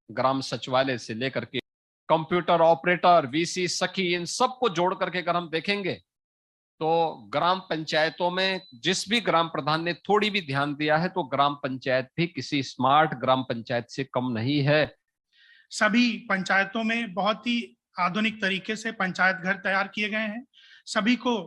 ग्राम सचिवालय से लेकर के कंप्यूटर ऑपरेटर, वीसी, सखी, इन सबको जोड़ करके अगर हम देखेंगे तो ग्राम पंचायतों में जिस भी ग्राम प्रधान ने थोड़ी भी ध्यान दिया है तो ग्राम पंचायत भी किसी स्मार्ट ग्राम पंचायत से कम नहीं है। सभी पंचायतों में बहुत ही आधुनिक तरीके से पंचायत घर तैयार किए गए हैं। सभी को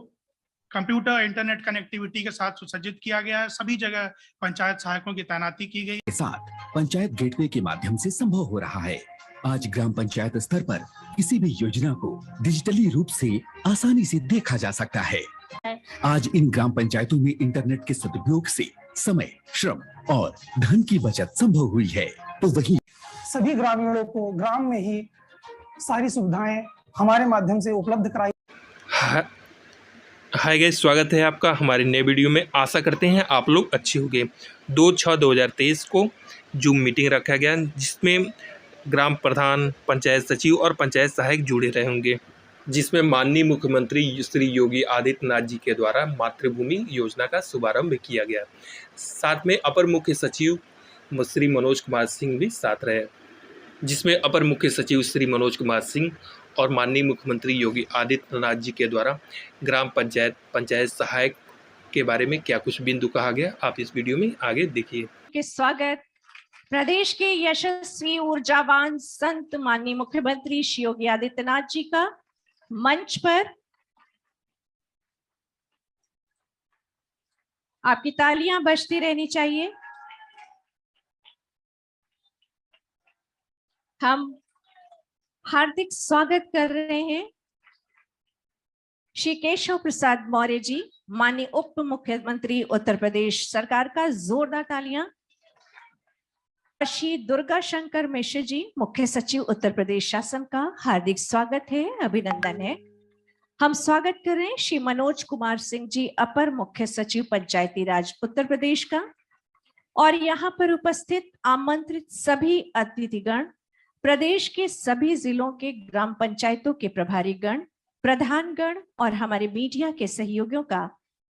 कंप्यूटर इंटरनेट कनेक्टिविटी के साथ सुसज्जित किया गया है। सभी जगह पंचायत सहायकों की तैनाती की गई के साथ पंचायत गेटवे के माध्यम से संभव हो रहा है। आज ग्राम पंचायत स्तर पर किसी भी योजना को डिजिटली रूप से आसानी से देखा जा सकता है। आज इन ग्राम पंचायतों में इंटरनेट के सदुपयोग से समय, श्रम और धन की बचत संभव हुई है। तो वही सभी ग्रामीणों को ग्राम में ही सारी सुविधाएं हमारे माध्यम से उपलब्ध कराई। हाय गाइस, स्वागत है आपका हमारे नए वीडियो में। आशा करते हैं आप लोग अच्छे होंगे। 2/6/2023 को जूम मीटिंग रखा गया जिसमें ग्राम प्रधान, पंचायत सचिव और पंचायत सहायक जुड़े रहे होंगे, जिसमें माननीय मुख्यमंत्री श्री योगी आदित्यनाथ जी के द्वारा मातृभूमि योजना का शुभारंभ किया गया। साथ में अपर मुख्य सचिव श्री मनोज कुमार सिंह भी साथ रहे, जिसमें अपर मुख्य सचिव श्री मनोज कुमार सिंह और माननीय मुख्यमंत्री योगी आदित्यनाथ जी के द्वारा ग्राम पंचायत, पंचायत सहायक के बारे में क्या कुछ बिंदु कहा गया, आप इस वीडियो में आगे देखिए। के स्वागत प्रदेश के यशस्वी ऊर्जावान संत माननीय मुख्यमंत्री श्री योगी आदित्यनाथ जी का मंच पर। आपकी तालियां बजती रहनी चाहिए। हम हार्दिक स्वागत कर रहे हैं श्री केशव प्रसाद मौर्य जी, माननीय उप मुख्यमंत्री उत्तर प्रदेश सरकार का। जोरदार तालियां। श्री दुर्गा शंकर मिश्र जी, मुख्य सचिव उत्तर प्रदेश शासन का, हार्दिक स्वागत है, अभिनंदन है। हम स्वागत कर रहे हैं श्री मनोज कुमार सिंह जी, अपर मुख्य सचिव पंचायती राज उत्तर प्रदेश का। और यहाँ पर उपस्थित आमंत्रित सभी अतिथिगण, प्रदेश के सभी जिलों के ग्राम पंचायतों के प्रभारी गण, प्रधानगण और हमारे मीडिया के सहयोगियों का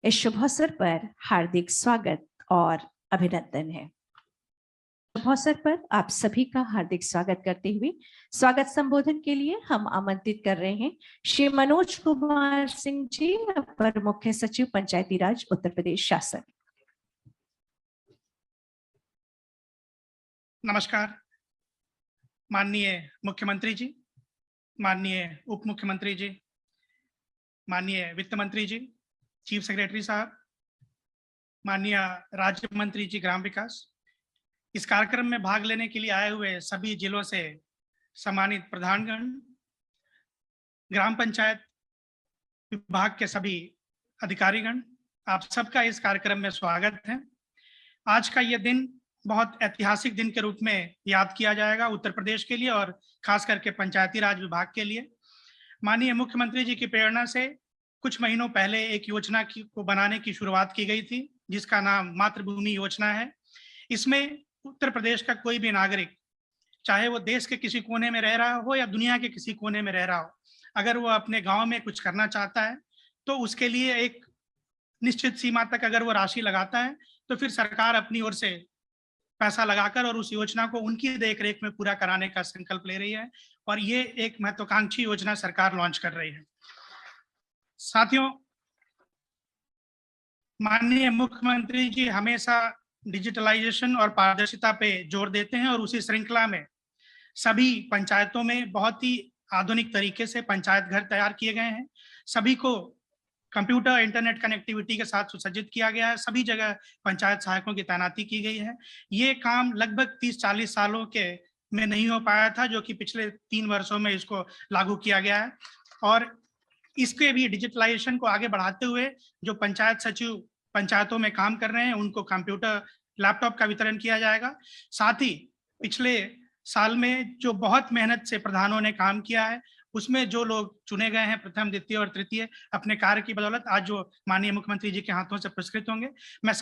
इस शुभ अवसर पर हार्दिक स्वागत और अभिनंदन है। शुभ अवसर पर आप सभी का हार्दिक स्वागत करते हुए स्वागत संबोधन के लिए हम आमंत्रित कर रहे हैं श्री मनोज कुमार सिंह जी, अपर मुख्य सचिव पंचायती राज उत्तर प्रदेश शासन। नमस्कार। माननीय मुख्यमंत्री जी, माननीय उप मुख्यमंत्री जी, माननीय वित्त मंत्री जी, चीफ सेक्रेटरी साहब, माननीय राज्य मंत्री जी ग्राम विकास, इस कार्यक्रम में भाग लेने के लिए आए हुए सभी जिलों से सम्मानित प्रधानगण, ग्राम पंचायत विभाग के सभी अधिकारीगण, आप सबका इस कार्यक्रम में स्वागत है। आज का यह दिन बहुत ऐतिहासिक दिन के रूप में याद किया जाएगा उत्तर प्रदेश के लिए और खास करके पंचायती राज विभाग के लिए। माननीय मुख्यमंत्री जी की प्रेरणा से कुछ महीनों पहले एक योजना को बनाने की शुरुआत की गई थी, जिसका नाम मातृभूमि योजना है। इसमें उत्तर प्रदेश का कोई भी नागरिक, चाहे वो देश के किसी कोने में रह रहा हो या दुनिया के किसी कोने में रह रहा हो, अगर वो अपने गाँव में कुछ करना चाहता है तो उसके लिए एक निश्चित सीमा तक अगर वो राशि लगाता है तो फिर सरकार अपनी ओर से पैसा लगाकर और उस योजना को उनकी देखरेख में पूरा कराने का संकल्प ले रही है और ये एक महत्वाकांक्षी योजना सरकार लॉन्च कर रही है। साथियों, माननीय मुख्यमंत्री जी हमेशा डिजिटलाइजेशन और पारदर्शिता पे जोर देते हैं और उसी श्रृंखला में सभी पंचायतों में बहुत ही आधुनिक तरीके से पंचायत घर तैयार किए गए हैं। सभी को कंप्यूटर इंटरनेट कनेक्टिविटी के साथ सुसज्जित किया गया है। सभी जगह पंचायत सहायकों की तैनाती की गई है। ये काम लगभग 30-40 सालों के में नहीं हो पाया था, जो कि पिछले 3 वर्षों में इसको लागू किया गया है। और इसके भी डिजिटलाइजेशन को आगे बढ़ाते हुए जो पंचायत सचिव पंचायतों में काम कर रहे हैं उनको कंप्यूटर लैपटॉप का वितरण किया जाएगा। साथ ही पिछले साल में जो बहुत मेहनत से प्रधानों ने काम किया है, उसमें जो लोग चुने गए हैं प्रथम, द्वितीय और तृतीय, अपने कार्य की बदौलत आज जो माननीय मुख्यमंत्री जी के हाथों से पुरस्कृत होंगे। मैं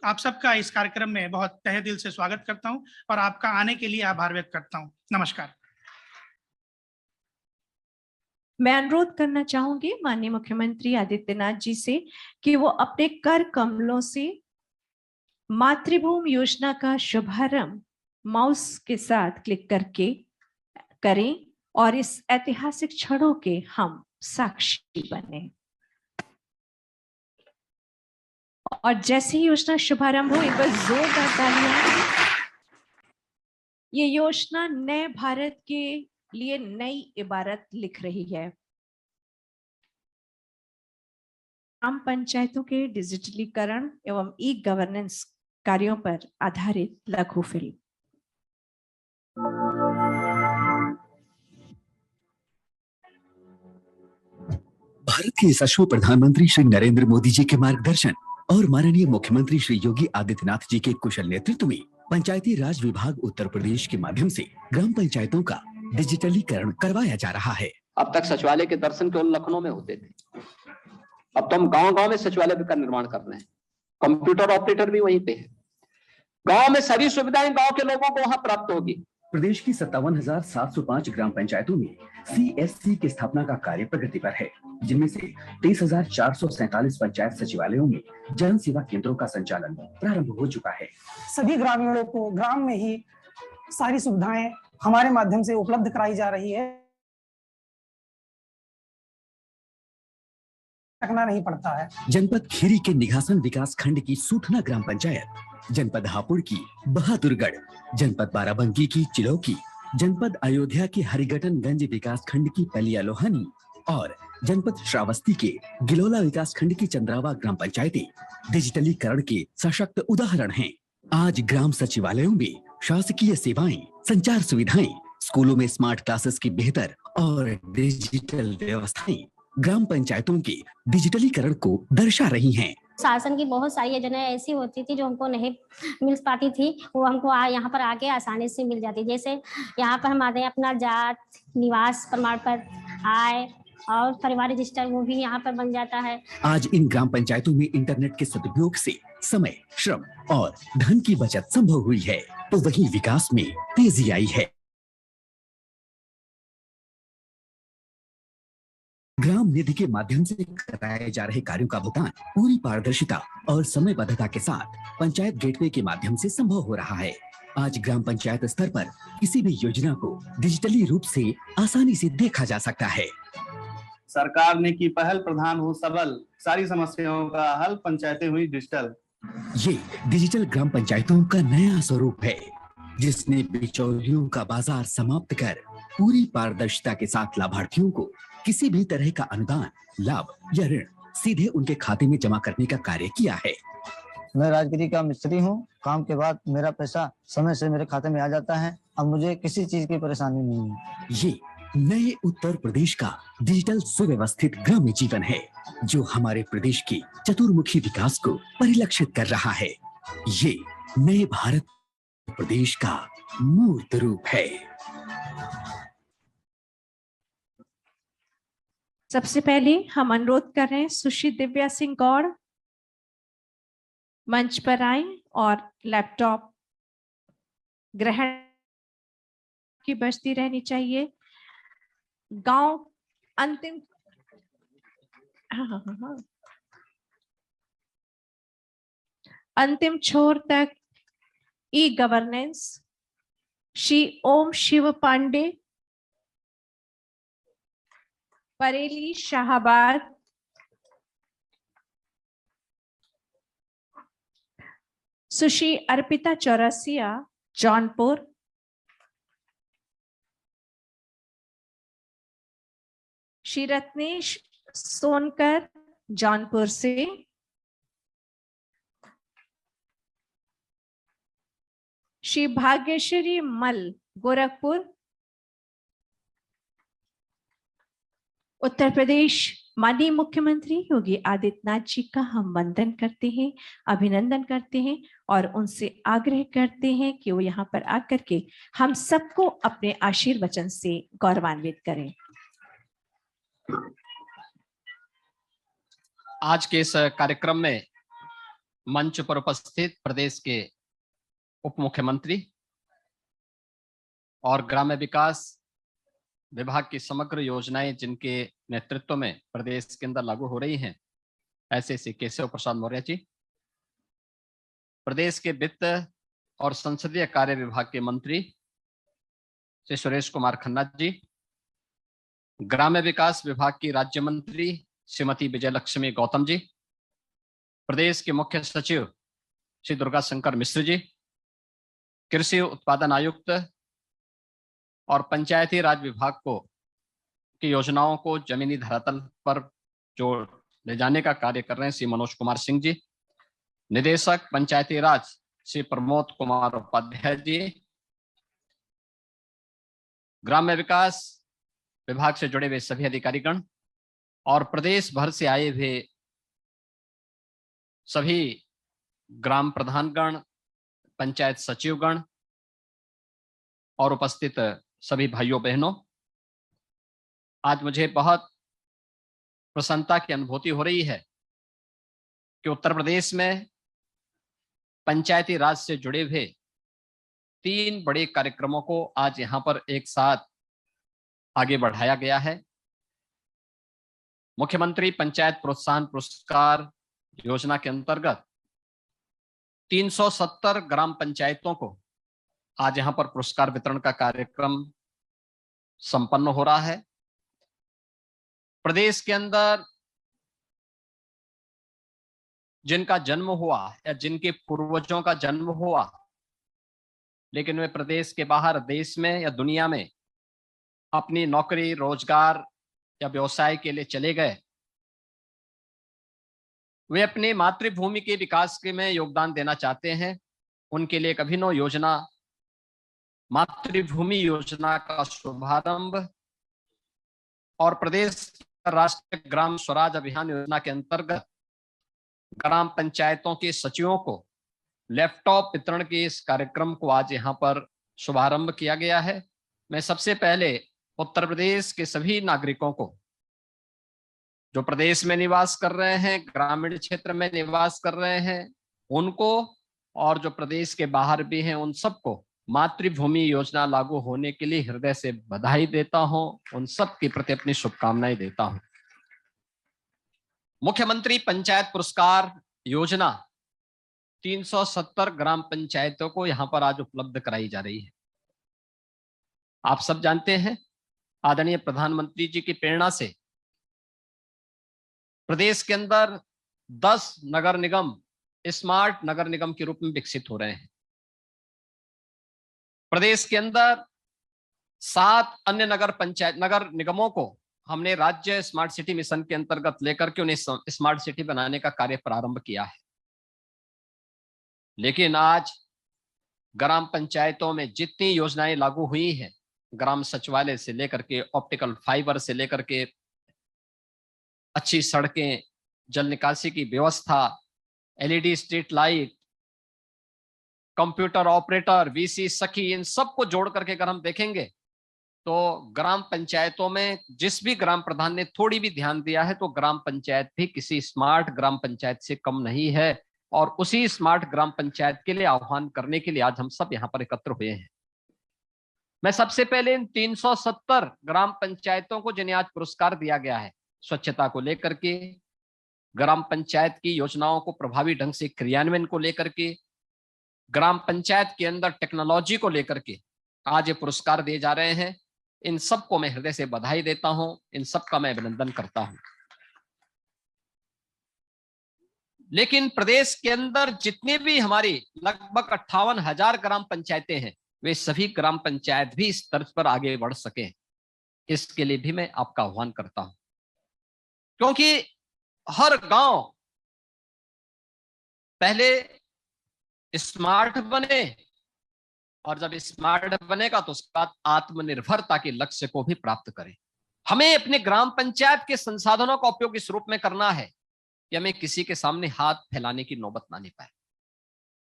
आप सबका इस कार्यक्रम में बहुत तहे दिल से स्वागत करता हूं और आपका आने के लिए आभार व्यक्त करता हूं। नमस्कार। मैं अनुरोध करना चाहूंगी माननीय मुख्यमंत्री आदित्यनाथ जी से कि वो अपने कर कमलों से मातृभूमि योजना का शुभारंभ माउस के साथ क्लिक करके करें और इस ऐतिहासिक क्षणों के हम साक्षी बने। और जैसे ही योजना शुभारंभ हो, एक बार जोरदार तालियां। ये योजना नए भारत के लिए नई इबारत लिख रही है। ग्राम पंचायतों के डिजिटलीकरण एवं ई गवर्नेंस कार्यों पर आधारित लघु फिल्म। भारत के यशस्वी प्रधानमंत्री श्री नरेंद्र मोदी जी के मार्गदर्शन और माननीय मुख्यमंत्री श्री योगी आदित्यनाथ जी के कुशल नेतृत्व में पंचायती राज विभाग उत्तर प्रदेश के माध्यम से ग्राम पंचायतों का डिजिटलीकरण करवाया जा रहा है। अब तक सचिवालय के दर्शन केवल लखनऊ में होते थे, अब तो हम गांव-गांव में सचिवालय का निर्माण कर रहे हैं। कंप्यूटर ऑपरेटर भी वहीं पे है। गांव में सभी सुविधाएं गांव के लोगों को वहां प्राप्त होगी। प्रदेश की 57,705 ग्राम पंचायतों में CSC की स्थापना का कार्य प्रगति पर है, जिनमें से 23,447 पंचायत सचिवालयों में जन सेवा केंद्रों का संचालन प्रारंभ हो चुका है। सभी ग्रामीणों को ग्राम में ही सारी सुविधाएं हमारे माध्यम से उपलब्ध कराई जा रही है, रखना नहीं पड़ता है। जनपद खीरी के निघासन विकास खंड की सूठना ग्राम पंचायत, जनपद हापुड़ की बहादुरगढ़, जनपद बाराबंकी की चिलौकी, जनपद अयोध्या की हरिगटनगंज विकास खंड की पलिया लोहानी और जनपद श्रावस्ती के गिलोला विकास खंड की चंद्रावा ग्राम पंचायतें डिजिटलीकरण के सशक्त उदाहरण हैं। आज ग्राम सचिवालयों में शासकीय सेवाएं, संचार सुविधाएं, स्कूलों में स्मार्ट क्लासेस की बेहतर और डिजिटल व्यवस्थाएं ग्राम पंचायतों के डिजिटलीकरण को दर्शा रही हैं। शासन की बहुत सारी योजनाएं ऐसी होती थी जो हमको नहीं मिल पाती थी, वो हमको यहाँ पर आके आसानी से मिल जाती। जैसे यहाँ पर हमारे अपना जात, निवास प्रमाण पत्र, आय और परिवार रजिस्टर, वो भी यहाँ पर बन जाता है। आज इन ग्राम पंचायतों में इंटरनेट के सदुपयोग से समय, श्रम और धन की बचत संभव हुई है, तो वहीं विकास में तेजी आई है। ग्राम निधि के माध्यम से कराए जा रहे कार्यों का भुगतान पूरी पारदर्शिता और समयबद्धता के साथ पंचायत गेटवे के माध्यम से संभव हो रहा है। आज ग्राम पंचायत स्तर पर किसी भी योजना को डिजिटली रूप से आसानी से देखा जा सकता है। सरकार ने की पहल प्रधान हो सबल, सारी समस्याओं का हल, पंचायतें हुई डिजिटल। ये डिजिटल ग्राम पंचायतों का नया स्वरूप है, जिसने बिचौलियों का बाजार समाप्त कर पूरी पारदर्शिता के साथ लाभार्थियों को किसी भी तरह का अनुदान, लाभ या ऋण सीधे उनके खाते में जमा करने का कार्य किया है। मैं राजगिरी का मिस्त्री हूँ। काम के बाद मेरा पैसा समय से मेरे खाते में आ जाता है। अब मुझे किसी चीज की परेशानी नहीं है। ये नए उत्तर प्रदेश का डिजिटल सुव्यवस्थित ग्रामीण जीवन है, जो हमारे प्रदेश के चतुर्मुखी विकास को परिलक्षित कर रहा है। ये नए भारत प्रदेश का मूर्त रूप है। सबसे पहले हम अनुरोध कर रहे हैं सुश्री दिव्या सिंह गौड़ मंच पर आए और लैपटॉप ग्रहण की बजती रहनी चाहिए। गांव अंतिम अंतिम छोर तक ई गवर्नेंस श्री ओम शिव पांडे, बरेली, शाहबाद, सुश्री अर्पिता चौरसिया, जौनपुर, श्री रत्नेश सोनकर, जौनपुर से, श्री भाग्यश्री मल, गोरखपुर, उत्तर प्रदेश। माननीय मुख्यमंत्री योगी आदित्यनाथ जी का हम वंदन करते हैं, अभिनंदन करते हैं और उनसे आग्रह करते हैं कि वो यहाँ पर आकर के हम सबको अपने आशीर्वचन से गौरवान्वित करें। आज के इस कार्यक्रम में मंच पर उपस्थित प्रदेश के उप मुख्यमंत्री और ग्राम्य विकास विभाग की समग्र योजनाएं जिनके नेतृत्व में प्रदेश के अंदर लागू हो रही हैं, ऐसे श्री केशव प्रसाद मौर्य जी, प्रदेश के वित्त और संसदीय कार्य विभाग के मंत्री श्री सुरेश कुमार खन्ना जी, ग्राम्य विकास विभाग की राज्य मंत्री श्रीमती विजय लक्ष्मी गौतम जी, प्रदेश के मुख्य सचिव श्री दुर्गा शंकर मिश्र जी, कृषि उत्पादन आयुक्त और पंचायती राज विभाग की योजनाओं को जमीनी धरातल पर जो ले जाने का कार्य कर रहे हैं श्री मनोज कुमार सिंह जी, निदेशक पंचायती राज श्री प्रमोद कुमार उपाध्याय जी, ग्राम्य विकास विभाग से जुड़े हुए सभी अधिकारीगण और प्रदेश भर से आए हुए सभी ग्राम प्रधानगण, पंचायत सचिवगण और उपस्थित सभी भाइयों बहनों, आज मुझे बहुत प्रसन्नता की अनुभूति हो रही है कि उत्तर प्रदेश में पंचायती राज से जुड़े हुए 3 बड़े कार्यक्रमों को आज यहां पर एक साथ आगे बढ़ाया गया है। मुख्यमंत्री पंचायत प्रोत्साहन पुरस्कार योजना के अंतर्गत 370 ग्राम पंचायतों को आज यहां पर पुरस्कार वितरण का कार्यक्रम संपन्न हो रहा है। प्रदेश के अंदर जिनका जन्म हुआ या जिनके पूर्वजों का जन्म हुआ लेकिन वे प्रदेश के बाहर देश में या दुनिया में अपनी नौकरी, रोजगार या व्यवसाय के लिए चले गए, वे अपनी मातृभूमि के विकास के में योगदान देना चाहते हैं, उनके लिए एक अभिनव योजना मातृभूमि योजना का शुभारंभ और प्रदेश राष्ट्रीय ग्राम स्वराज अभियान योजना के अंतर्गत ग्राम पंचायतों के सचिवों को लैपटॉप वितरण के इस कार्यक्रम को आज यहां पर शुभारंभ किया गया है। मैं सबसे पहले उत्तर प्रदेश के सभी नागरिकों को जो प्रदेश में निवास कर रहे हैं, ग्रामीण क्षेत्र में निवास कर रहे हैं, उनको और जो प्रदेश के बाहर भी हैं उन सबको मातृभूमि योजना लागू होने के लिए हृदय से बधाई देता हूं, उन सब के प्रति अपनी शुभकामनाएं देता हूं। मुख्यमंत्री पंचायत पुरस्कार योजना 370 ग्राम पंचायतों को यहां पर आज उपलब्ध कराई जा रही है। आप सब जानते हैं आदरणीय प्रधानमंत्री जी की प्रेरणा से प्रदेश के अंदर 10 नगर निगम स्मार्ट नगर निगम के रूप में विकसित हो रहे हैं। प्रदेश के अंदर 7 अन्य नगर निगमों को हमने राज्य स्मार्ट सिटी मिशन के अंतर्गत लेकर के उन्हें स्मार्ट सिटी बनाने का कार्य प्रारंभ किया है। लेकिन आज ग्राम पंचायतों में जितनी योजनाएं लागू हुई हैं, ग्राम सचिवालय से लेकर के ऑप्टिकल फाइबर से लेकर के अच्छी सड़कें, जल निकासी की व्यवस्था, LED street light, computer operator, VC सखी, इन सब को जोड़ करके अगर हम देखेंगे तो ग्राम पंचायतों में जिस भी ग्राम प्रधान ने थोड़ी भी ध्यान दिया है तो ग्राम पंचायत भी किसी स्मार्ट ग्राम पंचायत से कम नहीं है। और उसी स्मार्ट ग्राम पंचायत के लिए आह्वान करने के लिए आज हम सब यहाँ पर एकत्र हुए हैं। मैं सबसे पहले इन 370 ग्राम पंचायतों को जिन्हें आज पुरस्कार दिया गया है, स्वच्छता को लेकर के, ग्राम पंचायत की योजनाओं को प्रभावी ढंग से क्रियान्वयन को लेकर के, ग्राम पंचायत के अंदर टेक्नोलॉजी को लेकर के आज ये पुरस्कार दिए जा रहे हैं। इन सबको मैं हृदय से बधाई देता हूं, इन सबका मैं अभिनंदन करता हूं। लेकिन प्रदेश के अंदर जितने भी हमारी लगभग 58,000 ग्राम पंचायतें हैं, वे सभी ग्राम पंचायत भी इस तर्ज पर आगे बढ़ सके, इसके लिए भी मैं आपका आह्वान करता हूं। क्योंकि हर गांव पहले स्मार्ट बने और जब स्मार्ट बनेगा तो उसके बाद आत्मनिर्भरता के लक्ष्य को भी प्राप्त करें। हमें अपने ग्राम पंचायत के संसाधनों का उपयोग इस रूप में करना है कि हमें किसी के सामने हाथ फैलाने की नौबत ना आने पाए,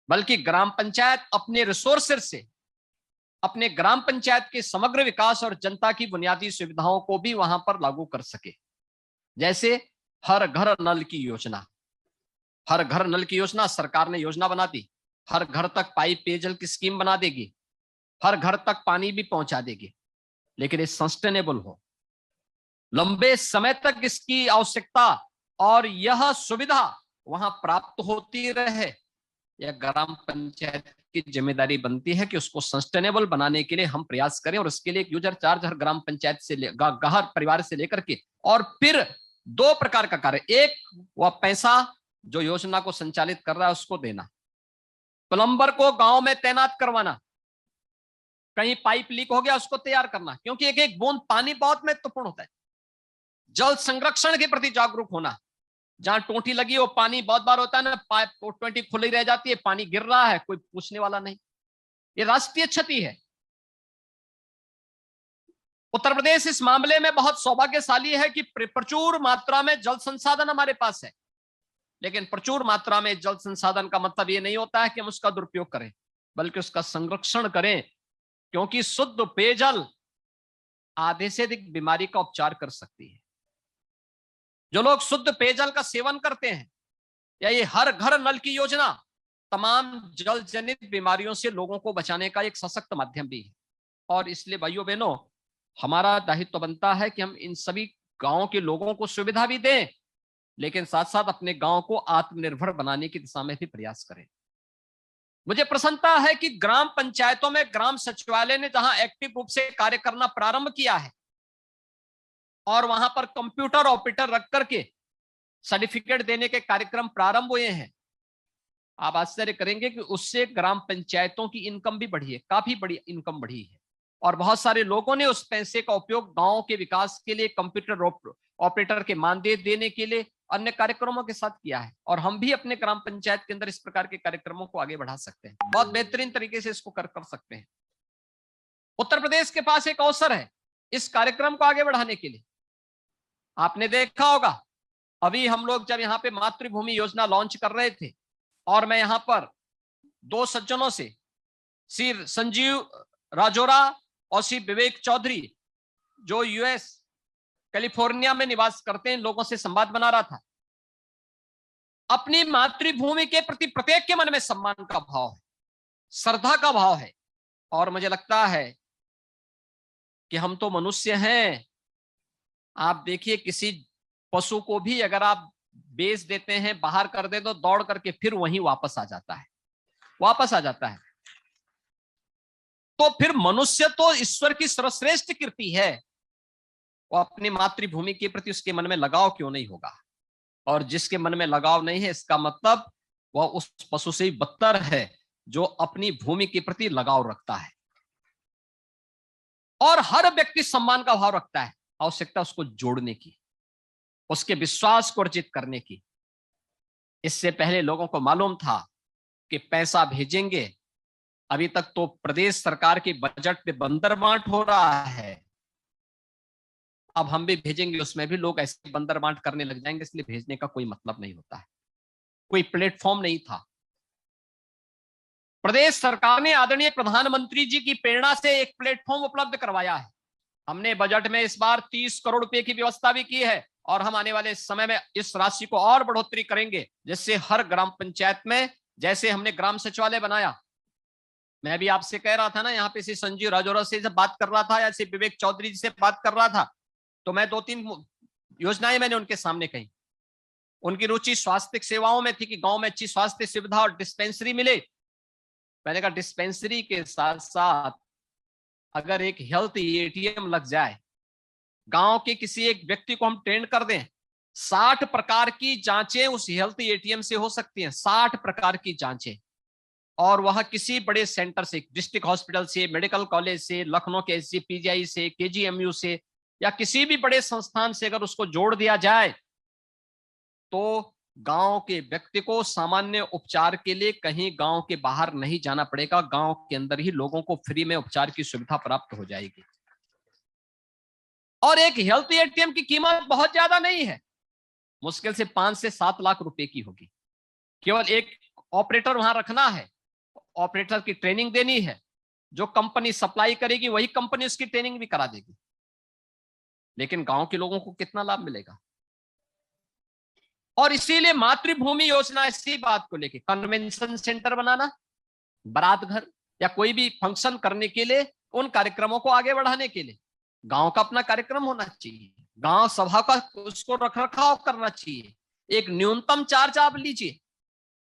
बल्कि ग्राम पंचायत अपने रिसोर्सेस से अपने ग्राम पंचायत के समग्र विकास और जनता की बुनियादी सुविधाओं को भी वहां पर लागू कर सके। जैसे हर घर नल की योजना, हर घर नल की योजना सरकार ने योजना बना दी, हर घर तक पाइप पेयजल की स्कीम बना देगी, हर घर तक पानी भी पहुंचा देगी, लेकिन ये सस्टेनेबल हो, लंबे समय तक इसकी आवश्यकता और यह सुविधा वहां प्राप्त होती रहे, यह ग्राम पंचायत की जिम्मेदारी बनती है कि उसको सस्टेनेबल बनाने के लिए हम प्रयास करें, और उसके लिए एक यूजर चार्ज हर ग्राम पंचायत से हर परिवार से लेकर के, और फिर 2 प्रकार का कार्य, एक वह पैसा जो योजना को संचालित कर रहा है उसको देना, प्लम्बर को गांव में तैनात करवाना, कहीं पाइप लीक हो गया उसको तैयार करना, क्योंकि एक एक बूंद पानी बहुत महत्वपूर्ण होता है। जल संरक्षण के प्रति जागरूक होना, जहां टोटी लगी हो पानी बहुत बार होता है ना, पाइप 20 खुली रह जाती है, पानी गिर रहा है, कोई पूछने वाला नहीं, ये राष्ट्रीय क्षति है। उत्तर प्रदेश इस मामले में बहुत सौभाग्यशाली है कि प्रचुर मात्रा में जल संसाधन हमारे पास है, लेकिन प्रचुर मात्रा में जल संसाधन का मतलब ये नहीं होता है कि हम उसका दुरुपयोग करें, बल्कि उसका संरक्षण करें, क्योंकि शुद्ध पेयजल आधे से अधिक बीमारी का उपचार कर सकती है। जो लोग शुद्ध पेयजल का सेवन करते हैं, या ये हर घर नल की योजना तमाम जल जनित बीमारियों से लोगों को बचाने का एक सशक्त माध्यम भी है। और इसलिए भाइयों बहनों, हमारा दायित्व बनता है कि हम इन सभी गांवों के लोगों को सुविधा भी दें, लेकिन साथ साथ अपने गांव को आत्मनिर्भर बनाने की दिशा में भी प्रयास करें। मुझे प्रसन्नता है कि ग्राम पंचायतों में ग्राम सचिवालय ने जहां एक्टिव रूप से कार्य करना प्रारंभ किया है, और वहां पर कंप्यूटर ऑपरेटर रख करके सर्टिफिकेट देने के कार्यक्रम प्रारंभ हुए हैं, आप आश्चर्य करेंगे कि उससे ग्राम पंचायतों की इनकम भी बढ़ी है, काफी बड़ी इनकम बढ़ी है, और बहुत सारे लोगों ने उस पैसे का उपयोग गांव के विकास के लिए, कंप्यूटर ऑपरेटर के मानदेय देने के लिए, अन्य कार्यक्रमों के साथ किया है। और हम भी अपने ग्राम पंचायत के अंदर इस प्रकार के कार्यक्रमों को आगे बढ़ा सकते हैं, बहुत बेहतरीन तरीके से इसको कर सकते हैं। उत्तर प्रदेश के पास एक अवसर है इस कार्यक्रम को आगे बढ़ाने के लिए। आपने देखा होगा, अभी हम लोग जब यहाँ पे मातृभूमि योजना लॉन्च कर रहे थे, और मैं यहाँ पर 2 सज्जनों से, श्री संजीव राजोरा और श्री विवेक चौधरी, जो यूएस कैलिफोर्निया में निवास करते हैं, लोगों से संवाद बना रहा था। अपनी मातृभूमि के प्रति प्रत्येक के मन में सम्मान का भाव है, श्रद्धा का भाव है, और मुझे लगता है कि हम तो मनुष्य हैं। आप देखिए, किसी पशु को भी अगर आप बेच देते हैं, बाहर कर दे, तो दौड़ करके फिर वहीं वापस आ जाता है। तो फिर मनुष्य तो ईश्वर की सर्वश्रेष्ठ कृति है, वो अपनी मातृभूमि के प्रति उसके मन में लगाव क्यों नहीं होगा? और जिसके मन में लगाव नहीं है, इसका मतलब वह उस पशु से भी बदतर है जो अपनी भूमि के प्रति लगाव रखता है। और हर व्यक्ति सम्मान का भाव रखता है, आवश्यकता उसको जोड़ने की, उसके विश्वास को अर्जित करने की। इससे पहले लोगों को मालूम था कि पैसा भेजेंगे, अभी तक तो प्रदेश सरकार के बजट पे बंदर बांट हो रहा है, अब हम भी भेजेंगे, उसमें भी लोग ऐसे बंदर बांट करने लग जाएंगे, इसलिए भेजने का कोई मतलब नहीं होता है, कोई प्लेटफॉर्म नहीं था। प्रदेश सरकार ने आदरणीय प्रधानमंत्री जी की प्रेरणा से एक प्लेटफॉर्म उपलब्ध करवाया है। हमने बजट में इस बार 30 करोड़ रुपए की व्यवस्था भी की है, और हम आने वाले समय में इस राशि को और बढ़ोतरी करेंगे, जिससे हर ग्राम पंचायत में, जैसे हमने ग्राम सचिवालय बनाया, मैं भी आपसे कह रहा था ना, यहाँ पे से संजीव राजौरा से जब बात कर रहा था, या से विवेक चौधरी जी से बात कर रहा था, तो मैं 2-3 योजनाएं मैंने उनके सामने कही। उनकी रुचि स्वास्थ्य सेवाओं में थी कि गांव में अच्छी स्वास्थ्य सुविधा और डिस्पेंसरी मिले। मैंने कहा डिस्पेंसरी के साथ साथ अगर एक हेल्थ एटीएम लग जाए, गांव के किसी एक व्यक्ति को हम ट्रेन कर दें, 60 प्रकार की जांचें उस हेल्थ एटीएम से हो सकती हैं, 60 प्रकार की जांचें, और वह किसी बड़े सेंटर से, डिस्ट्रिक्ट हॉस्पिटल से, मेडिकल कॉलेज से, लखनऊ के SGPGI से, KGMU से, या किसी भी बड़े संस्थान से अगर उसको जोड़ दिया जाए, तो गांव के व्यक्ति को सामान्य उपचार के लिए कहीं गांव के बाहर नहीं जाना पड़ेगा, गांव के अंदर ही लोगों को फ्री में उपचार की सुविधा प्राप्त हो जाएगी। और एक हेल्थ एटीएम की कीमत बहुत ज्यादा नहीं है, मुश्किल से 5 से 7 लाख रुपए की होगी। केवल एक ऑपरेटर वहां रखना है, ऑपरेटर की ट्रेनिंग देनी है, जो कंपनी सप्लाई करेगी वही कंपनी उसकी ट्रेनिंग भी करा देगी। लेकिन गांव के लोगों को कितना लाभ मिलेगा? और इसीलिए मातृभूमि योजना इसी बात को लेके, कन्वेंशन सेंटर बनाना, बारात घर या कोई भी फंक्शन करने के लिए, उन कार्यक्रमों को आगे बढ़ाने के लिए गांव का अपना कार्यक्रम होना चाहिए, गांव सभा का उसको रखरखाव करना चाहिए। एक न्यूनतम चार्ज आप लीजिए,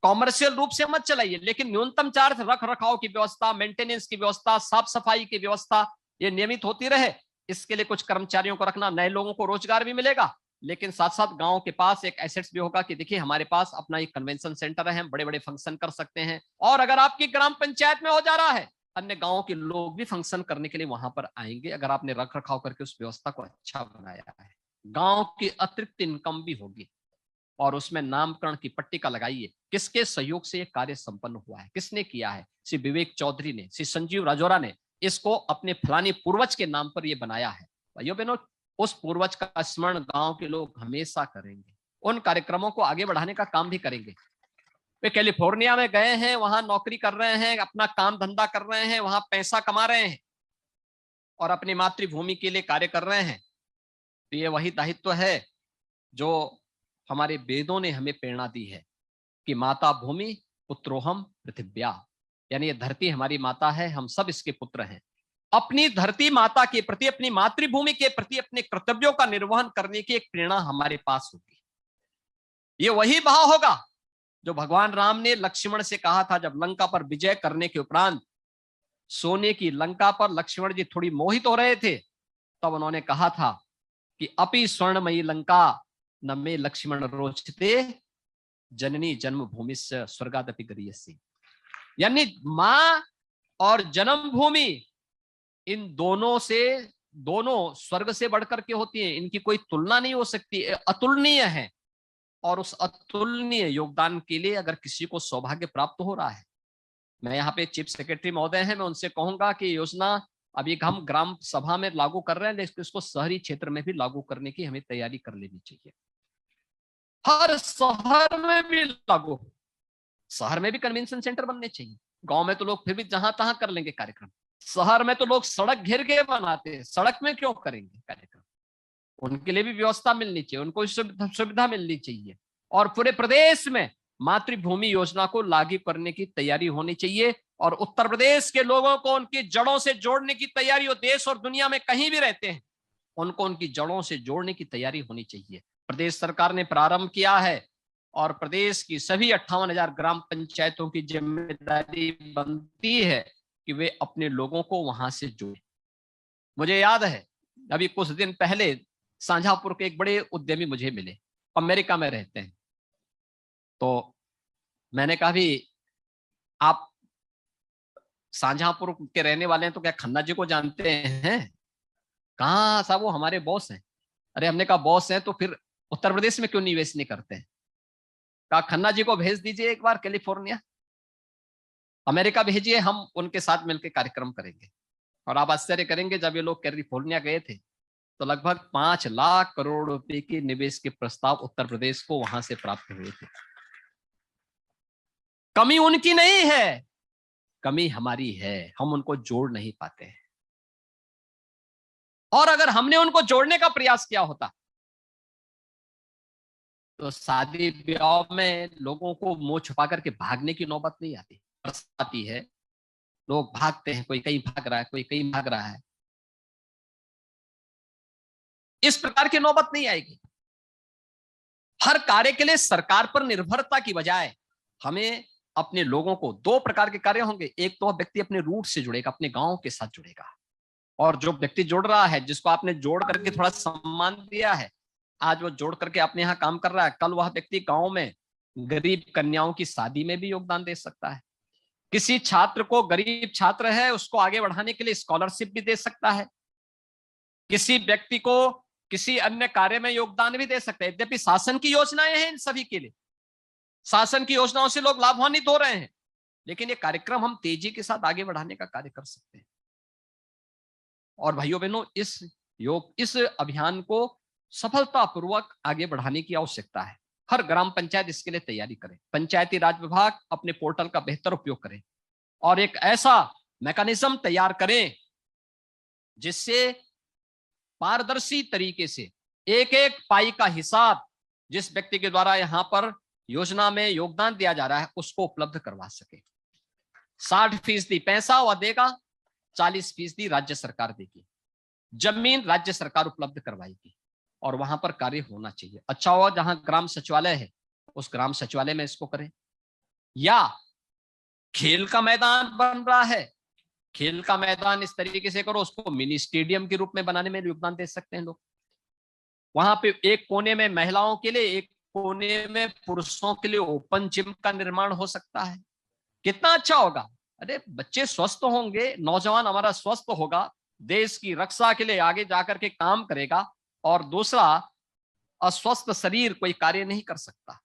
कॉमर्शियल रूप से मत चलाइए, लेकिन न्यूनतम चार्ज रख रखाव की व्यवस्था, मेंटेनेंस की व्यवस्था, साफ सफाई की व्यवस्था ये नियमित होती रहे। इसके लिए कुछ कर्मचारियों को रखना, नए लोगों को रोजगार भी मिलेगा, लेकिन साथ साथ गांव के पास एक एसेट्स भी होगा कि देखिए हमारे पास अपना एक कन्वेंशन सेंटर है, हम बड़े बड़े फंक्शन कर सकते हैं। और अगर आपकी ग्राम पंचायत में हो जा रहा है, अन्य गांवों के लोग भी फंक्शन करने के लिए वहां पर आएंगे, अगर आपने रख रखाव करके उस व्यवस्था को अच्छा बनाया है। गांव की अतिरिक्त इनकम भी होगी। और उसमें नामकरण की पट्टिका लगाइए, किसके सहयोग से यह कार्य संपन्न हुआ है, किसने किया है। श्री विवेक चौधरी ने, श्री संजीव राजौरा ने इसको अपने फलानी पूर्वज के नाम पर यह बनाया है। भाइयों बहनों, उस पूर्वज का स्मरण गांव के लोग हमेशा करेंगे, उन कार्यक्रमों को आगे बढ़ाने का काम भी करेंगे। वे कैलिफोर्निया में गए हैं, वहां नौकरी कर रहे हैं, अपना काम धंधा कर रहे हैं, वहां पैसा कमा रहे हैं और अपनी मातृभूमि के लिए कार्य कर रहे हैं। तो ये वही दायित्व है जो हमारे वेदों ने हमें प्रेरणा दी है कि माता भूमि पुत्रोहम पृथिव्या, यानी ये धरती हमारी माता है, हम सब इसके पुत्र हैं। अपनी धरती माता के प्रति, अपनी मातृभूमि के प्रति अपने कर्तव्यों का निर्वहन करने की एक प्रेरणा हमारे पास होगी। ये वही भाव होगा जो भगवान राम ने लक्ष्मण से कहा था जब लंका पर विजय करने के उपरांत सोने की लंका पर लक्ष्मण जी थोड़ी मोहित हो रहे थे, तब उन्होंने कहा था कि अपि स्वर्णमयी लंका न मे लक्ष्मण रोचते जननी जन्मभूमि से स्वर्गादपि गरीयसी। यानी मां और जन्मभूमि, इन दोनों से, दोनों स्वर्ग से बढ़कर के होती हैं, इनकी कोई तुलना नहीं हो सकती, अतुलनीय है। और उस अतुलनीय योगदान के लिए अगर किसी को सौभाग्य प्राप्त हो रहा है, मैं यहाँ पे चीफ सेक्रेटरी महोदय हैं, मैं उनसे कहूंगा कि योजना अभी हम ग्राम सभा में लागू कर रहे हैं, लेकिन इसको शहरी क्षेत्र में भी लागू करने की हमें तैयारी कर लेनी चाहिए। हर शहर में भी लागू हो, शहर में भी कन्वेंशन सेंटर बनने चाहिए। गांव में तो लोग फिर भी जहां तहां कर लेंगे कार्यक्रम, शहर में तो लोग सड़क घेर के बनाते हैं, सड़क में क्यों करेंगे कार्यक्रम? उनके लिए भी व्यवस्था मिलनी चाहिए, उनको सुविधा मिलनी चाहिए। और पूरे प्रदेश में मातृभूमि योजना को लागू करने की तैयारी होनी चाहिए और उत्तर प्रदेश के लोगों को उनकी जड़ों से जोड़ने की तैयारी हो। देश और दुनिया में कहीं भी रहते हैं, उनको उनकी जड़ों से जोड़ने की तैयारी होनी चाहिए। प्रदेश सरकार ने प्रारंभ किया है और प्रदेश की सभी 58,000 ग्राम पंचायतों की जिम्मेदारी बनती है कि वे अपने लोगों को वहां से जोड़ें। मुझे याद है अभी कुछ दिन पहले सांझापुर के एक बड़े उद्यमी मुझे मिले, अमेरिका में रहते हैं। तो मैंने कहा भी आप सांझापुर के रहने वाले हैं तो क्या खन्ना जी को जानते हैं? कहाँ साहब, वो हमारे बॉस हैं। अरे हमने कहा बॉस हैं तो फिर उत्तर प्रदेश में क्यों निवेश नहीं करते हैं? कहा खन्ना जी को भेज दीजिए एक बार कैलिफोर्निया, अमेरिका भेजिए, हम उनके साथ मिलकर कार्यक्रम करेंगे। और आप आश्चर्य करेंगे, जब ये लोग कैलिफोर्निया गए थे तो लगभग 5 लाख करोड़ रुपए के निवेश के प्रस्ताव उत्तर प्रदेश को वहां से प्राप्त हुए थे। कमी उनकी नहीं है, कमी हमारी है, हम उनको जोड़ नहीं पाते हैं। और अगर हमने उनको जोड़ने का प्रयास किया होता तो शादी ब्याह में लोगों को मुंह छुपा करके भागने की नौबत नहीं आती। आती है, लोग भागते हैं, कोई कहीं भाग रहा है, कोई कहीं भाग रहा है, इस प्रकार की नौबत नहीं आएगी। हर कार्य के लिए सरकार पर निर्भरता की बजाय हमें अपने लोगों को, 2 प्रकार के कार्य होंगे। एक तो व्यक्ति अपने रूट से जुड़ेगा, अपने गांव के साथ जुड़ेगा, और जो व्यक्ति जुड़ रहा है, जिसको आपने जोड़ करके थोड़ा सम्मान दिया है, आज वो जोड़ करके अपने यहाँ काम कर रहा है, कल वह व्यक्ति गांव में गरीब कन्याओं की शादी में भी योगदान दे सकता है। किसी छात्र को, गरीब छात्र है, उसको आगे बढ़ाने के लिए स्कॉलरशिप भी दे सकता है। किसी व्यक्ति को किसी अन्य कार्य में योगदान भी दे सकता है। यद्यपि शासन की योजनाएं हैं इन सभी के लिए, शासन की योजनाओं से लोग लाभान्वित हो रहे हैं, लेकिन ये कार्यक्रम हम तेजी के साथ आगे बढ़ाने का कार्य कर सकते हैं। और भाइयों बहनों, इस अभियान को सफलतापूर्वक आगे बढ़ाने की आवश्यकता है। हर ग्राम पंचायत इसके लिए तैयारी करे, पंचायती राज विभाग अपने पोर्टल का बेहतर उपयोग करे और एक ऐसा मैकेनिज्म तैयार करें जिससे पारदर्शी तरीके से एक एक पाई का हिसाब जिस व्यक्ति के द्वारा यहां पर योजना में योगदान दिया जा रहा है उसको उपलब्ध करवा सके। 60% पैसा वह देगा, 40% राज्य सरकार देगी। जमीन राज्य सरकार उपलब्ध करवाएगी और वहां पर कार्य होना चाहिए। अच्छा हुआ जहां ग्राम सचिवालय है उस ग्राम सचिवालय में इसको करें। या खेल का मैदान बन रहा है, खेल का मैदान इस तरीके से करो, उसको मिनी स्टेडियम के रूप में बनाने में योगदान दे सकते हैं लोग। वहां पे एक कोने में महिलाओं के लिए, एक कोने में पुरुषों के लिए ओपन जिम का निर्माण हो सकता है। कितना अच्छा होगा। अरे बच्चे स्वस्थ होंगे, नौजवान हमारा स्वस्थ होगा, देश की रक्षा के लिए आगे जाकर के काम करेगा। और दूसरा, अस्वस्थ शरीर कोई कार्य नहीं कर सकता।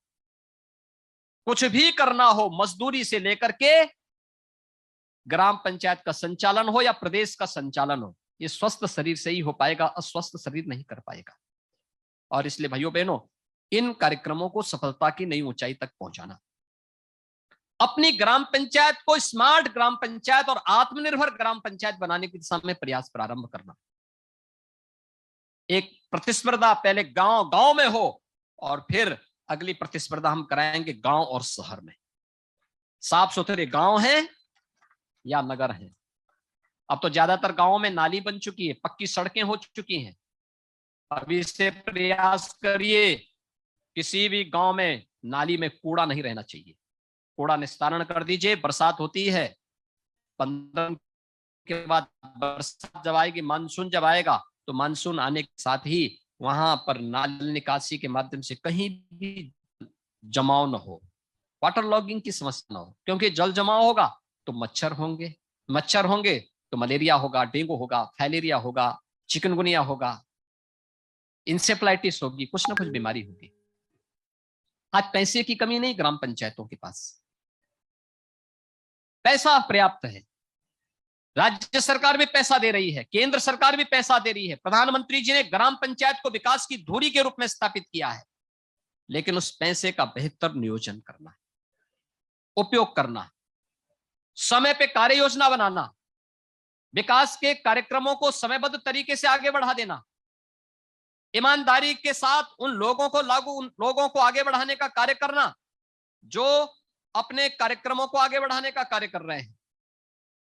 कुछ भी करना हो, मजदूरी से लेकर के ग्राम पंचायत का संचालन हो या प्रदेश का संचालन हो, ये स्वस्थ शरीर से ही हो पाएगा, अस्वस्थ शरीर नहीं कर पाएगा। और इसलिए भाइयों बहनों, इन कार्यक्रमों को सफलता की नई ऊंचाई तक पहुंचाना, अपनी ग्राम पंचायत को स्मार्ट ग्राम पंचायत और आत्मनिर्भर ग्राम पंचायत बनाने की दिशा में प्रयास प्रारंभ करना। एक प्रतिस्पर्धा पहले गांव गांव में हो और फिर अगली प्रतिस्पर्धा हम कराएंगे गांव और शहर में। साफ सुथरे गांव हैं या नगर हैं। अब तो ज्यादातर गांवों में नाली बन चुकी है, पक्की सड़कें हो चुकी हैं। अभी से प्रयास करिए, किसी भी गांव में नाली में कूड़ा नहीं रहना चाहिए। कूड़ा निस्तारण कर दीजिए। बरसात होती है, 15 के बाद बरसात जब आएगी, मानसून जब आएगा, तो मानसून आने के साथ ही वहां पर नाली निकासी के माध्यम से कहीं भी जमाव न हो, वाटर लॉगिंग की समस्या न हो। क्योंकि जल जमाव होगा तो मच्छर होंगे, मच्छर होंगे तो मलेरिया होगा, डेंगू होगा, फाइलेरिया होगा, चिकनगुनिया होगा, इंसेफ्लाइटिस होगी, कुछ ना कुछ बीमारी होगी। आज पैसे की कमी नहीं ग्राम पंचायतों के पास, पैसा पर्याप्त है। राज्य सरकार भी पैसा दे रही है, केंद्र सरकार भी पैसा दे रही है। प्रधानमंत्री जी ने ग्राम पंचायत को विकास की धुरी के रूप में स्थापित किया है। लेकिन उस पैसे का बेहतर नियोजन करना, उपयोग करना, समय पे कार्य योजना बनाना, विकास के कार्यक्रमों को समयबद्ध तरीके से आगे बढ़ा देना, ईमानदारी के साथ उन लोगों को आगे बढ़ाने का कार्य करना जो अपने कार्यक्रमों को आगे बढ़ाने का कार्य कर रहे हैं।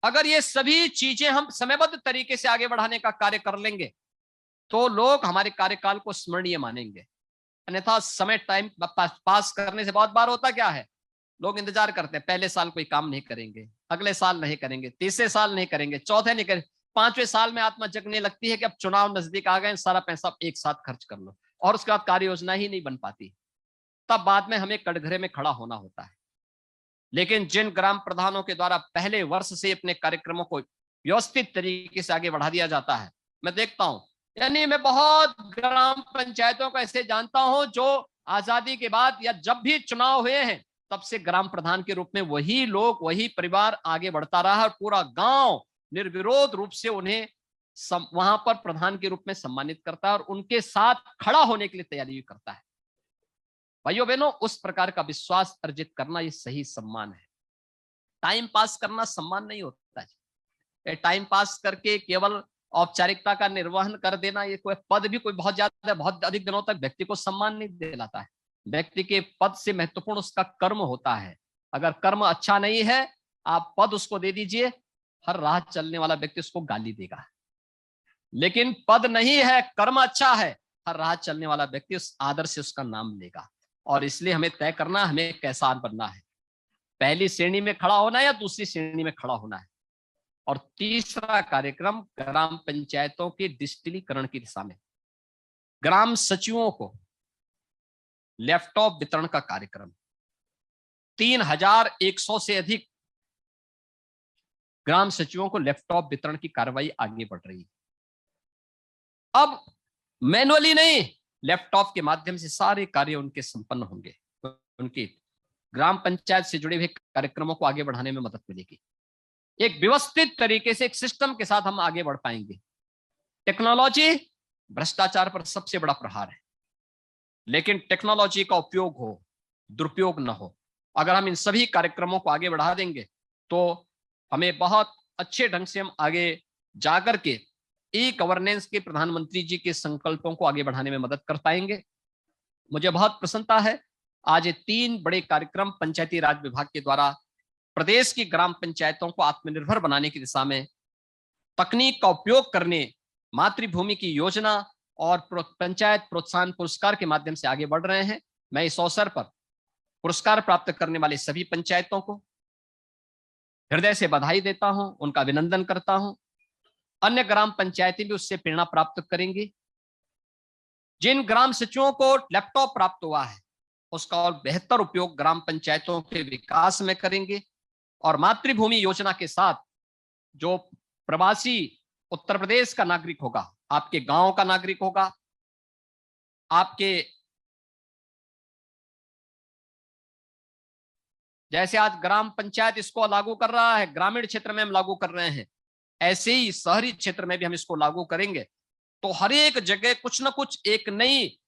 अगर ये सभी चीजें हम समयबद्ध तरीके से आगे बढ़ाने का कार्य कर लेंगे तो लोग हमारे कार्यकाल को स्मरणीय मानेंगे। अन्यथा समय टाइम पास करने से बहुत बार होता क्या है, लोग इंतजार करते हैं, पहले साल कोई काम नहीं करेंगे, अगले साल नहीं करेंगे, तीसरे साल नहीं करेंगे, चौथे नहीं करेंगे, 5वें साल में आत्मा जगने लगती है कि अब चुनाव नजदीक आ गए, सारा पैसा एक साथ खर्च कर लो, और उसके बाद कार्य योजना ही नहीं बन पाती। तब बाद में हमें कटघरे में खड़ा होना होता है। लेकिन जिन ग्राम प्रधानों के द्वारा पहले वर्ष से अपने कार्यक्रमों को व्यवस्थित तरीके से आगे बढ़ा दिया जाता है, मैं देखता हूं, यानी मैं बहुत ग्राम पंचायतों को ऐसे जानता हूं जो आजादी के बाद या जब भी चुनाव हुए हैं तब से ग्राम प्रधान के रूप में वही लोग, वही परिवार आगे बढ़ता रहा और पूरा गांव निर्विरोध रूप से उन्हें वहां पर प्रधान के रूप में सम्मानित करता है और उनके साथ खड़ा होने के लिए तैयारी करता है। भाइयों बहनों, उस प्रकार का विश्वास अर्जित करना ये सही सम्मान है। टाइम पास करना सम्मान नहीं होता है। टाइम पास करके केवल औपचारिकता का निर्वहन कर देना, ये कोई पद भी कोई बहुत अधिक दिनों तक व्यक्ति को सम्मान नहीं दिलाता है। व्यक्ति के पद से महत्वपूर्ण उसका कर्म होता है। अगर कर्म अच्छा नहीं है, आप पद उसको दे दीजिए, हर राह चलने वाला व्यक्ति उसको गाली देगा। लेकिन पद नहीं है, कर्म अच्छा है, हर राह चलने वाला व्यक्ति उस आदर से उसका नाम लेगा। और इसलिए हमें तय करना हमें कैसा बनना है, पहली श्रेणी में खड़ा होना है या दूसरी श्रेणी में खड़ा होना है। और तीसरा कार्यक्रम ग्राम पंचायतों के डिजिटलीकरण की दिशा में ग्राम सचिवों को लैपटॉप वितरण का कार्यक्रम। 3100 से अधिक ग्राम सचिवों को लैपटॉप वितरण की कार्रवाई आगे बढ़ रही है। अब मैनुअली नहीं, लैपटॉप के माध्यम से सारे कार्य उनके संपन्न होंगे। उनकी ग्राम पंचायत से जुड़े हुए कार्यक्रमों को आगे बढ़ाने में मदद मिलेगी। एक व्यवस्थित तरीके से एक सिस्टम के साथ हम आगे बढ़ पाएंगे। टेक्नोलॉजी भ्रष्टाचार पर सबसे बड़ा प्रहार है, लेकिन टेक्नोलॉजी का उपयोग हो, दुरुपयोग न हो। अगर हम इन सभी कार्यक्रमों को आगे बढ़ा देंगे तो हमें बहुत अच्छे ढंग से हम आगे जाकर के ई गवर्नेंस के प्रधानमंत्री जी के संकल्पों को आगे बढ़ाने में मदद कर पाएंगे। मुझे बहुत प्रसन्नता है, आज ये 3 बड़े कार्यक्रम पंचायती राज विभाग के द्वारा प्रदेश की ग्राम पंचायतों को आत्मनिर्भर बनाने की दिशा में तकनीक का उपयोग करने, मातृभूमि की योजना और पंचायत प्रोत्साहन पुरस्कार के माध्यम से आगे बढ़ रहे हैं। मैं इस अवसर पर पुरस्कार प्राप्त करने वाले सभी पंचायतों को हृदय से बधाई देता हूं, उनका अभिनंदन करता हूं। अन्य ग्राम पंचायतें भी उससे प्रेरणा प्राप्त करेंगी। जिन ग्राम सचिवों को लैपटॉप प्राप्त हुआ है उसका और बेहतर उपयोग ग्राम पंचायतों के विकास में करेंगे। और मातृभूमि योजना के साथ जो प्रवासी उत्तर प्रदेश का नागरिक होगा, आपके गांव का नागरिक होगा, आपके जैसे आज ग्राम पंचायत इसको लागू कर रहा है, ग्रामीण क्षेत्र में हम लागू कर रहे हैं, ऐसे ही शहरी क्षेत्र में भी हम इसको लागू करेंगे। तो हर एक जगह कुछ ना कुछ एक नई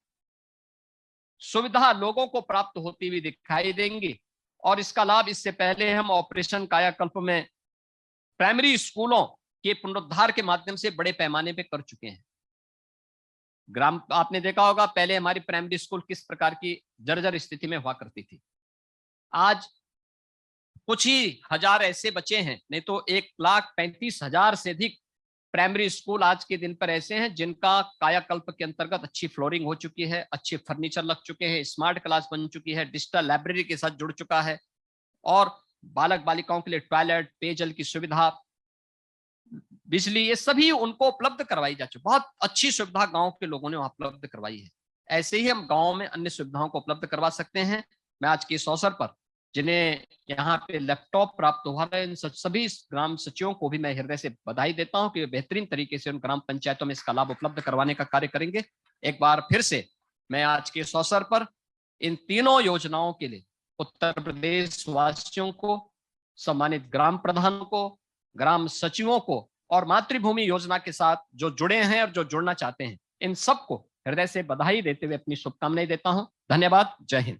सुविधा लोगों को प्राप्त होती हुई दिखाई देंगी। और इसका लाभ इससे पहले हम ऑपरेशन कायाकल्प में प्राइमरी स्कूलों के पुनरुद्धार के माध्यम से बड़े पैमाने पे कर चुके हैं। आपने देखा होगा पहले हमारी प्राइमरी स्कूल किस प्रकार की जर्जर स्थिति में हुआ करती थी। आज कुछ ही हजार ऐसे बचे हैं, नहीं तो 1,35,000 से अधिक प्राइमरी स्कूल आज के दिन पर ऐसे हैं जिनका कायाकल्प के अंतर्गत अच्छी फ्लोरिंग हो चुकी है, अच्छे फर्नीचर लग चुके हैं, स्मार्ट क्लास बन चुकी है, डिजिटल लाइब्रेरी के साथ जुड़ चुका है और बालक बालिकाओं के लिए टॉयलेट, पेयजल की सुविधा, बिजली, ये सभी उनको उपलब्ध करवाई जा चुकी। बहुत अच्छी सुविधा गांव के लोगों ने वहां उपलब्ध करवाई है। ऐसे ही हम गांव में अन्य सुविधाओं को उपलब्ध करवा सकते हैं। मैं आज के इस अवसर पर जिन्हें यहाँ पे लैपटॉप प्राप्त हुआ है, इन सभी ग्राम सचिवों को भी मैं हृदय से बधाई देता हूँ कि वे बेहतरीन तरीके से उन ग्राम पंचायतों में इसका लाभ उपलब्ध करवाने का कार्य करेंगे। एक बार फिर से मैं आज के इस अवसर पर इन तीनों योजनाओं के लिए उत्तर प्रदेश वासियों को, सम्मानित ग्राम प्रधानों को, ग्राम सचिवों को और मातृभूमि योजना के साथ जो जुड़े हैं और जो जुड़ना चाहते हैं, इन सबको हृदय से बधाई देते हुए अपनी शुभकामनाएं देता हूं। धन्यवाद। जय हिंद।